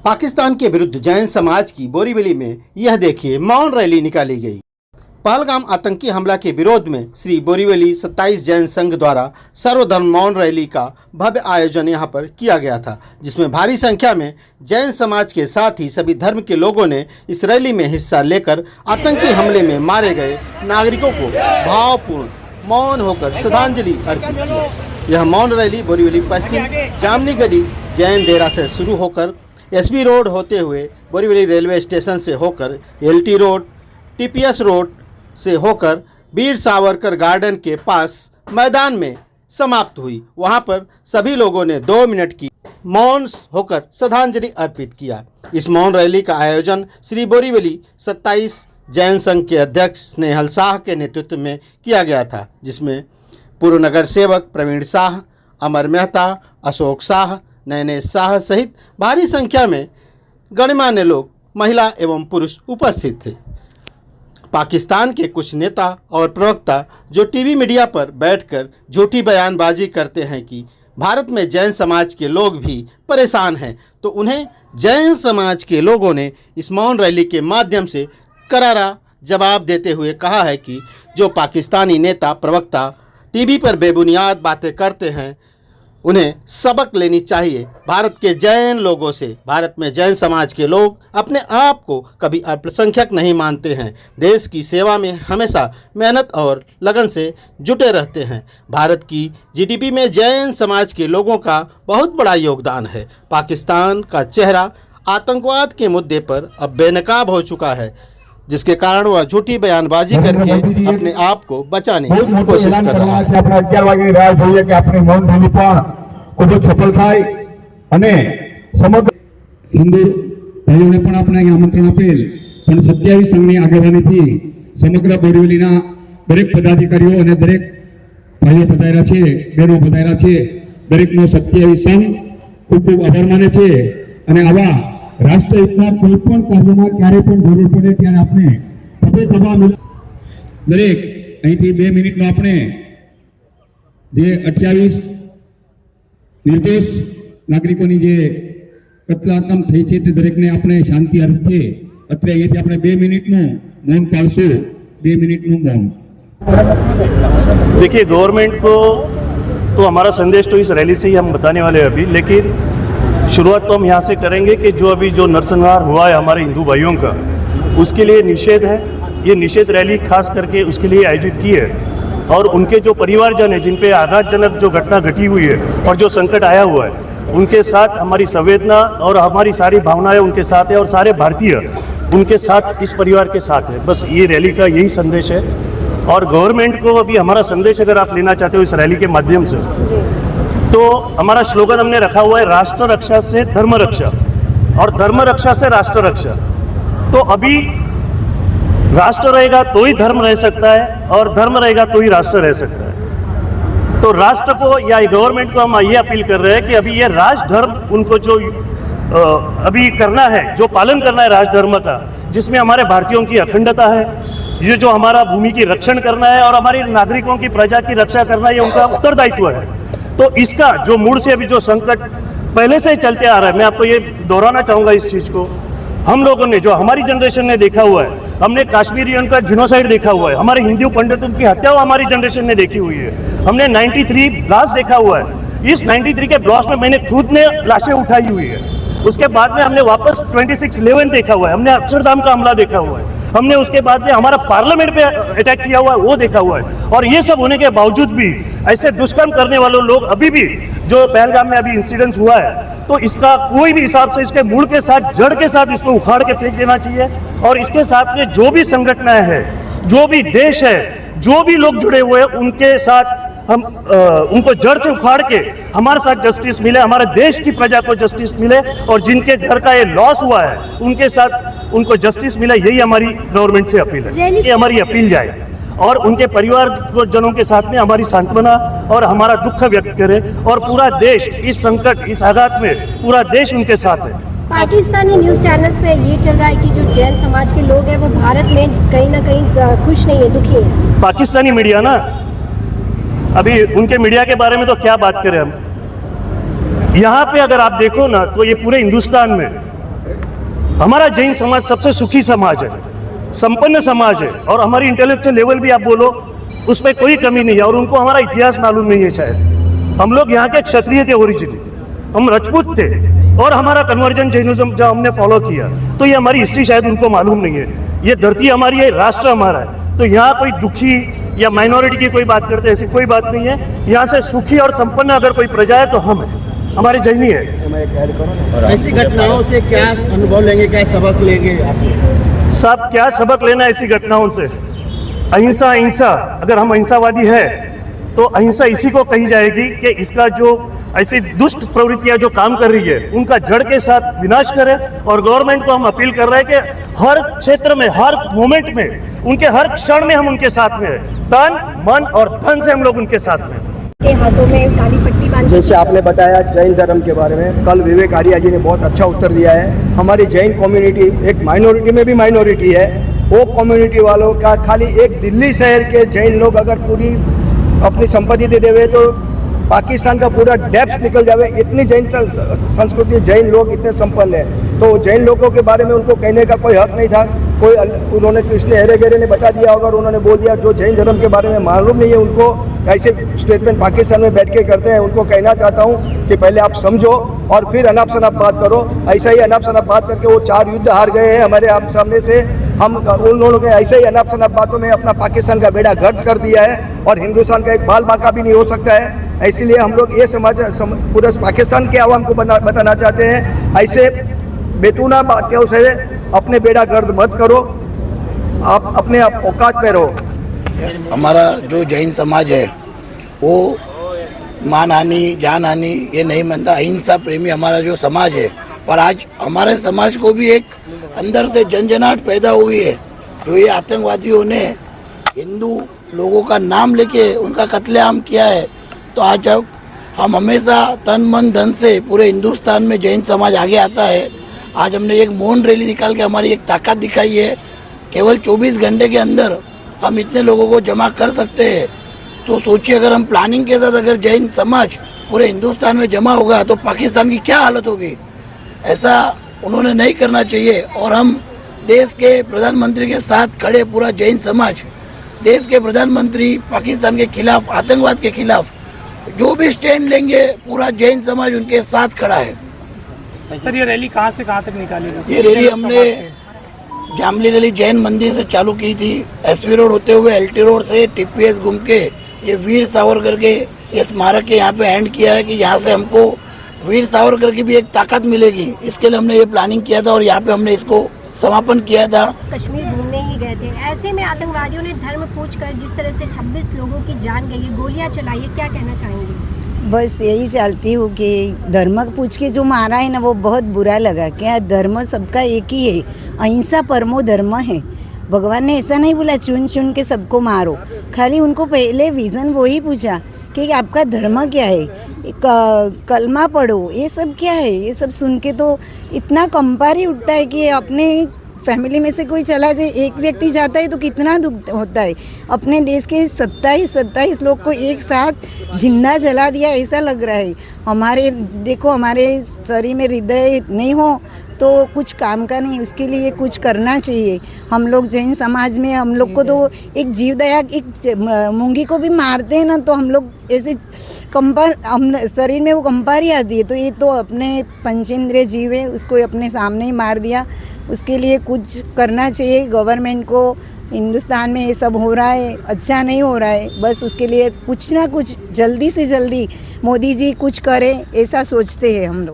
पाकिस्तान के विरुद्ध जैन समाज की बोरीवली में यह देखिए मौन रैली निकाली गई। पहलगाम आतंकी हमला के विरोध में श्री बोरीवली 27 जैन संघ द्वारा सर्वधर्म मौन रैली का भव्य आयोजन यहां पर किया गया था, जिसमें भारी संख्या में जैन समाज के साथ ही सभी धर्म के लोगों ने इस रैली में हिस्सा लेकर आतंकी हमले में मारे गए नागरिकों को भावपूर्ण मौन होकर श्रद्धांजलि अर्पित की। यह मौन रैली बोरीवली पश्चिम जामनी गली जैन डेरा से शुरू होकर एसबी रोड होते हुए बोरीवली रेलवे स्टेशन से होकर एलटी रोड, टीपीएस रोड से होकर वीर सावरकर गार्डन के पास मैदान में समाप्त हुई। वहां पर सभी लोगों ने 2 मिनट की मौन होकर श्रद्धांजलि अर्पित किया। इस मौन रैली का आयोजन श्री बोरीवली 27 जैन संघ के अध्यक्ष स्नेहल शाह के नेतृत्व में किया गया था, जिसमें पूर्व नगर सेवक प्रवीण शाह, अमर मेहता, अशोक शाह, नैनेश शाह सहित भारी संख्या में गणमान्य लोग, महिला एवं पुरुष उपस्थित थे। पाकिस्तान के कुछ नेता और प्रवक्ता जो टीवी मीडिया पर बैठकर झूठी बयानबाजी करते हैं कि भारत में जैन समाज के लोग भी परेशान हैं, तो उन्हें जैन समाज के लोगों ने इस मौन रैली के माध्यम से करारा जवाब देते हुए कहा है कि जो पाकिस्तानी नेता प्रवक्ता टीवी पर बेबुनियाद बातें करते हैं, उन्हें सबक लेनी चाहिए। भारत के जैन लोगों से, भारत में जैन समाज के लोग अपने आप को कभी अल्पसंख्यक नहीं मानते हैं, देश की सेवा में हमेशा मेहनत और लगन से जुटे रहते हैं। भारत की जीडीपी में जैन समाज के लोगों का बहुत बड़ा योगदान है। पाकिस्तान का चेहरा आतंकवाद के मुद्दे पर अब बेनकाब हो चुका है, जिसके कारण वह झूठी बयानबाजी करके अपने आप को बचाने की कोशिश कर रहा है। આપણે 11 વાગે રાહ જોઈએ કે આપણી મૌન રેલી પણ ખૂબ જ સફળ થાય અને સમગ્ર હિન્દુ ભાઈઓને પણ આપણે અહીં આમંત્રણ આપેલ, પણ 27 સંઘની આગેવાનીથી સમગ્ર બોરીવલીના દરેક પદાધિકારીઓ અને દરેક ભાઈઓ પધાર્યા છે, બહેનો પધાર્યા છે, દરેકનો 27 સંઘ ખૂબ ખૂબ આભાર માને છે અને આવા રાષ્ટ્રહિતના કોઈ પણ કાર્યમાં ક્યારે પણ જરૂર પડે ત્યારે આપણે ખભે ખભા મિલા દરેક અહીંથી 2 મિનિટનો આપણે જે 28 નિર્દોષ નાગરિકોની જે કતલાકમ થઈ છે તે દરેકને આપણે શાંતિ અર્થે અત્યારે અહીંથી આપણે 2 મિનિટનું મૌન પાળશું। 2 મિનિટનું મૌન। देखिए, गवर्नमेंट को तो हमारा संदेश तो इस रैली से ही हम बताने वाले हैं अभी, लेकिन शुरुआत तो हम यहाँ से करेंगे कि जो नरसंहार हुआ है हमारे हिंदू भाइयों का, उसके लिए निषेध है। ये निषेध रैली खास करके उसके लिए आयोजित की है और उनके जो परिवारजन है, जिन पे आघातजनक जो घटना घटी हुई है और जो संकट आया हुआ है, उनके साथ हमारी संवेदना और हमारी सारी भावनाएं उनके साथ है और सारे भारतीय उनके साथ, इस परिवार के साथ है। बस ये रैली का यही संदेश है। और गवर्नमेंट को अभी हमारा संदेश अगर आप लेना चाहते हो इस रैली के माध्यम से, तो हमारा स्लोगन हमने रखा हुआ है, राष्ट्र रक्षा से धर्म रक्षा और धर्म रक्षा से राष्ट्र रक्षा। तो अभी राष्ट्र रहेगा तो ही धर्म रह सकता है और धर्म रहेगा तो ही राष्ट्र रह सकता है। तो राष्ट्र को या गवर्नमेंट को हम ये अपील कर रहे हैं कि अभी ये राष्ट्र धर्म उनको जो अभी करना है, जो पालन करना है राष्ट्र धर्म का, जिसमें हमारे भारतीयों की अखंडता है, ये जो हमारा भूमि की रक्षण करना है और हमारे नागरिकों की प्रजा की रक्षा करना, ये उनका उत्तरदायित्व है। तो इसका जो मूल से अभी जो संकट पहले से ही चलते आ रहा है, मैं आपको ये दोहराना चाहूँगा इस चीज़ को। हम लोगों ने, जो हमारी जनरेशन ने देखा हुआ है, हमने कश्मीरियन का जिनोसाइड देखा हुआ है, हमारे हिंदू पंडितों की हत्या हमारी जनरेशन ने देखी हुई है, हमने 93 ब्लास्ट देखा हुआ है। इस 93 के ब्लास्ट में मैंने खुद ने लाशें उठाई हुई है। उसके बाद में हमने वापस 26/11 देखा हुआ है, हमने अक्षरधाम का हमला देखा हुआ है, हमने उसके बाद में हमारा पार्लियामेंट पे अटैक किया हुआ है, वो देखा हुआ है। और ये सब होने के बावजूद भी ऐसे दुष्कर्म करने वाले लोग अभी भी, जो पहलगाम में अभी इंसिडेंट्स हुआ है, तो इसका कोई भी हिसाब से इसके मूल के साथ, जड़ के साथ इसको उखाड़ के फेंक देना चाहिए। और इसके साथ में जो भी संगठनें हैं, जो भी देश है, जो भी लोग जुड़े हुए हैं, उनके साथ हम उनको जड़ से उखाड़ के हमारे साथ जस्टिस मिले, हमारे देश की प्रजा को जस्टिस मिले और जिनके घर का ये लॉस हुआ है उनके साथ उनको जस्टिस मिला। यही हमारी गवर्नमेंट से अपील है, ये हमारी अपील जाए और उनके परिवारजनों के साथ में हमारी सांत्वना और हमारा दुख व्यक्त करे। और पूरा देश इस संकट, इस आघात में पूरा देश उनके साथ है। पाकिस्तानी न्यूज़ चैनल्स पे ये चल रहा है कि जो जैन समाज के लोग हैं वो भारत में कहीं ना कहीं खुश नहीं है, दुखी है। पाकिस्तानी मीडिया ना, अभी उनके मीडिया के बारे में तो क्या बात करें हम। यहाँ पे अगर आप देखो ना, तो ये पूरे हिंदुस्तान में हमारा जैन समाज सबसे सुखी समाज है, संपन्न समाज है, और हमारी इंटेलेक्चुअल लेवल भी आप बोलो उस पर कोई कमी नहीं है। और उनको हमारा इतिहास मालूम नहीं है शायद। हम लोग यहाँ के क्षत्रिय थे ओरिजिनली, हम राजपूत थे, और हमारा कन्वर्जन जैनिज्म जब हमने फॉलो किया तो ये हमारी हिस्ट्री शायद उनको मालूम नहीं है। ये धरती हमारी है, राष्ट्र हमारा है। तो यहाँ कोई दुखी या माइनॉरिटी की कोई बात करते हैं ऐसी कोई बात नहीं है। यहाँ से सुखी और संपन्न अगर कोई प्रजा है तो हम है, हमारे जैनी है। ऐसी घटनाओं से क्या अनुभव लेंगे, क्या सबक लेंगे आप? सब क्या सबक लेना ऐसी घटनाओं से? अहिंसा, अहिंसा। अगर हम अहिंसावादी है तो अहिंसा इसी को कही जाएगी कि इसका जो ऐसी दुष्ट प्रवृत्तियां जो काम कर रही है उनका जड़ के साथ विनाश करें। और गवर्नमेंट को हम अपील कर रहे हैं कि हर क्षेत्र में, हर मोमेंट में, उनके हर क्षण में हम उनके साथ में हैं। तन, मन और धन से हम लोग उनके साथ में हैं। के हाथों में काली पट्टी बांधी। जैसे आपने बताया जैन धर्म के बारे में, कल विवेक आर्या जी ने बहुत अच्छा उत्तर दिया है। हमारी जैन कम्युनिटी एक माइनॉरिटी में भी माइनॉरिटी है। वो कम्युनिटी वालों का खाली एक दिल्ली शहर के जैन लोग अगर पूरी अपनी संपत्ति दे देवे तो पाकिस्तान का पूरा डेप्थ निकल जावे। इतनी जैन संस्कृति, जैन लोग इतने संपन्न है। तो जैन लोगों के बारे में उनको कहने का कोई हक नहीं था। कोई उन्होंने किसने हेरे गेरे ने बता दिया होगा, उन्होंने बोल दिया। जो जैन धर्म के बारे में मालूम नहीं है उनको ऐसे स्टेटमेंट पाकिस्तान में बैठ के करते हैं। उनको कहना चाहता हूँ कि पहले आप समझो और फिर अनाप शनाप बात करो। ऐसा ही अनाप शनाप बात करके वो 4 युद्ध हार गए हैं हमारे आप सामने से। हम उन लोगों ने ऐसे ही अनाप शनाप बातों में अपना पाकिस्तान का बेड़ा गर्क कर दिया है और हिंदुस्तान का एक बाल बाका भी नहीं हो सकता है। इसीलिए हम लोग ये पूरे पाकिस्तान के आवाम को बताना चाहते हैं, ऐसे बेतुना बातों से अपने बेड़ा गर्द मत करो, आप अपने औकात पे रहो। हमारा जो जैन समाज है वो मान हानि, जान हानि ये नहीं मानता। अहिंसा प्रेमी हमारा जो समाज है। पर आज हमारे समाज को भी एक अंदर से जनजनाहट पैदा हुई है। जो ये आतंकवादियों ने हिंदू लोगों का नाम लेके उनका कत्लेआम किया है, तो आज जब हम हमेशा तन मन धन से पूरे हिंदुस्तान में जैन समाज आगे आता है। आज हमने एक मौन रैली निकाल के हमारी एक ताकत दिखाई है। केवल 24 घंटे के अंदर हम इतने लोगों को जमा कर सकते हैं। तो सोचिए, अगर हम प्लानिंग के साथ अगर जैन समाज पूरे हिंदुस्तान में जमा होगा तो पाकिस्तान की क्या हालत होगी। ऐसा उन्होंने नहीं करना चाहिए। और हम देश के प्रधानमंत्री के साथ खड़े पूरा जैन समाज, देश के प्रधानमंत्री पाकिस्तान के खिलाफ, आतंकवाद के खिलाफ जो भी स्टैंड लेंगे पूरा जैन समाज उनके साथ खड़ा है। सर, ये रैली कहाँ से कहाँ तक निकाली? ये रैली हमने जामली गली जैन मंदिर से चालू की थी। एसवी रोड होते हुए एलटी रोड से टीपीएस घूम के ये वीर सावरकर के ये स्मारक के यहाँ पे एंड किया है कि यहाँ से हमको वीर सावरकर की भी एक ताकत मिलेगी। इसके लिए हमने ये प्लानिंग किया था और यहाँ पे हमने इसको समापन किया था। कश्मीर घूमने ही गए थे, ऐसे में आतंकवादियों ने धर्म पूछकर जिस तरह से 26 लोगों की जान गई है, गोलियां चलाई है, क्या कहना चाहेंगे? बस यही चाहती हूँ कि धर्म पूछ के जो मारा है ना वो बहुत बुरा लगा। क्या धर्म सबका एक ही है, अहिंसा परमो धर्म है। भगवान ने ऐसा नहीं बोला चुन चुन के सबको मारो, खाली उनको पहले विज़न वही पूछा कि आपका धर्म क्या है, कलमा पढ़ो, ये सब क्या है। ये सब सुन के तो इतना कंपार ही उठता है कि अपने फैमिली में से कोई चला जाए, एक व्यक्ति जाता है तो कितना दुख होता है। अपने देश के 27 लोग को एक साथ जिंदा जला दिया ऐसा लग रहा है। हमारे देखो, हमारे शरीर में हृदय नहीं हो तो कुछ काम का नहीं, उसके लिए कुछ करना चाहिए। हम लोग जैन समाज में हम लोग को तो एक जीवदया, एक मूंगी को भी मारते हैं ना तो हम लोग ऐसे कंपार, हम शरीर में वो कंपार ही आती है। तो ये तो अपने पंचेंद्रिय जीव है, उसको अपने सामने ही मार दिया। उसके लिए कुछ करना चाहिए गवर्नमेंट को। हिंदुस्तान में ये सब हो रहा है, अच्छा नहीं हो रहा है। बस उसके लिए कुछ ना कुछ जल्दी से जल्दी मोदी जी कुछ करें, ऐसा सोचते हैं हम लोग।